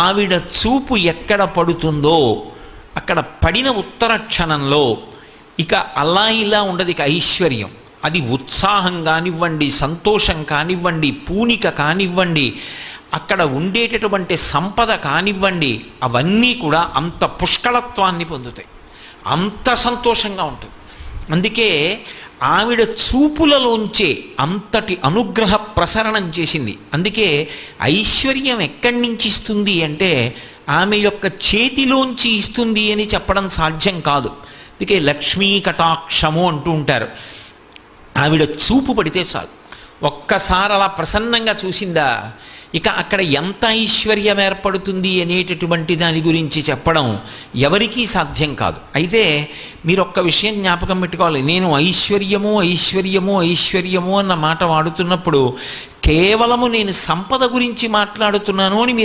ఆవిడ చూపు ఎక్కడ పడుతుందో అక్కడ పడిన ఉత్తర క్షణంలో ఇక అలా ఇలా ఉండదు, ఇక ఐశ్వర్యం. అది ఉత్సాహం కానివ్వండి, సంతోషం కానివ్వండి, పూనిక కానివ్వండి, అక్కడ ఉండేటటువంటి సంపద కానివ్వండి, అవన్నీ కూడా అంత పుష్కళత్వాన్ని పొందుతాయి, అంత సంతోషంగా ఉంటుంది. అందుకే ఆవిడ చూపులలోంచే అంతటి అనుగ్రహ ప్రసరణం చేసింది. అందుకే ఐశ్వర్యం ఎక్కడి నుంచి ఇస్తుంది అంటే ఆమె యొక్క చేతిలోంచి ఇస్తుంది అని చెప్పడం సాధ్యం కాదు. అందుకే లక్ష్మీ కటాక్షము అంటూ ఉంటారు. ఆవిడ చూపు పడితే చాలు, ఒక్కసారి అలా ప్రసన్నంగా చూసిందా, ఇక అక్కడ ఎంత ఐశ్వర్యం ఏర్పడుతుంది అనేటటువంటి దాని గురించి చెప్పడం ఎవరికీ సాధ్యం కాదు. అయితే మీరు ఒక్క విషయం జ్ఞాపకం పెట్టుకోవాలి, నేను ఐశ్వర్యము ఐశ్వర్యము ఐశ్వర్యము అన్న మాట వాడుతున్నప్పుడు కేవలము నేను సంపద గురించి మాట్లాడుతున్నాను అని